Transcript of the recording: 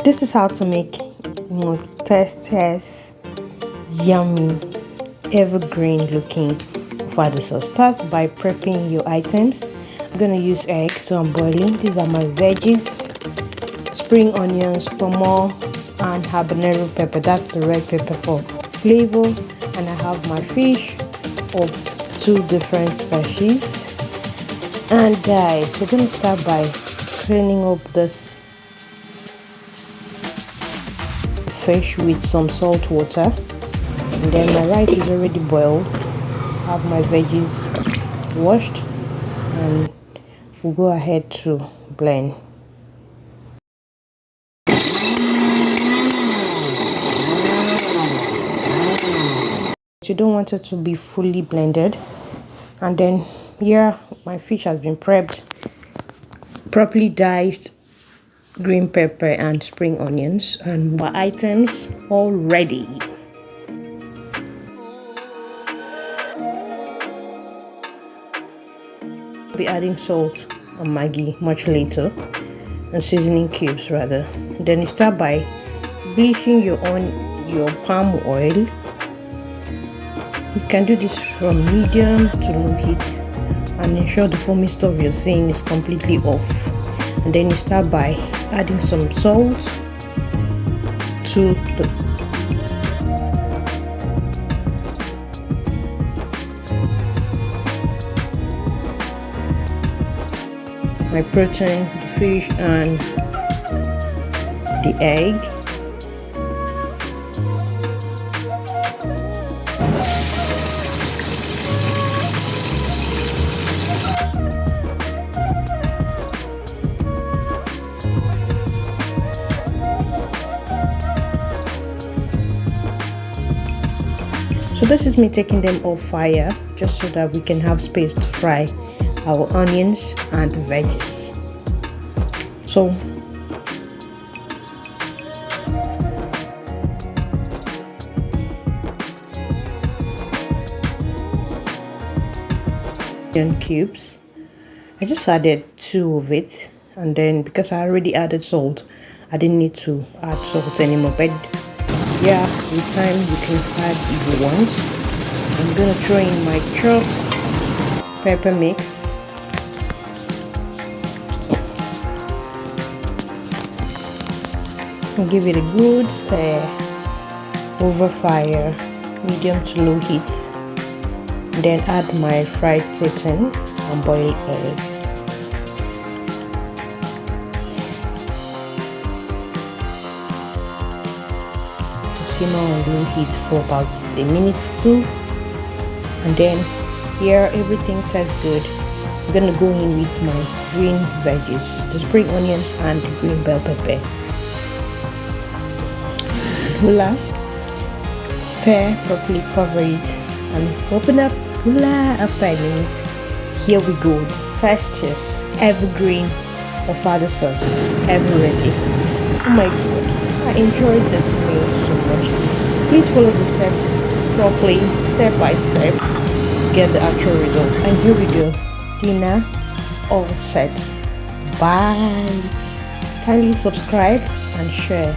This is how to make most tastiest, yummy, evergreen looking Ofada sauce. Start by prepping your items. I'm gonna use eggs, so I'm boiling. These are my veggies: spring onions, ponmo, and habanero pepper. That's the red pepper for flavor. And I have my fish of 2 different species. And guys, we're gonna start by cleaning up this fish with some salt water. And then my rice is already boiled. I have my veggies washed, and we'll go ahead to blend. You don't want it to be fully blended. And then here my fish has been prepped, properly diced green pepper and spring onions, and my items all ready. I'll be adding salt and Maggi much later, and seasoning cubes rather. Then you start by bleaching your palm oil. You can do this from medium to low heat and ensure the foamy stuff you're seeing is completely off. And then you start by adding some salt to my protein, the fish and the egg. So this is me taking them off fire just so that we can have space to fry our onions and the veggies. So onion cubes, I just added 2 of it, and then because I already added salt, I didn't need to add salt anymore. But yeah, with time you can add if you want. I'm gonna throw in my chopped pepper mix. And give it a good stir over fire, medium to low heat. And then add my fried protein and boiled egg. Simmer on low heat for about a minute or 2, and then here everything tastes good. I'm gonna go in with my green veggies, the spring onions and the green bell pepper. Hula, stir properly, cover it, and open up. Hula after a minute. Here we go. Tastiest evergreen Ofada sauce ever ready. Oh my god, I enjoyed this meal so much. Please follow the steps properly, step by step, to get the actual result. And here we go. Dinner all set. Bye. Kindly subscribe and share.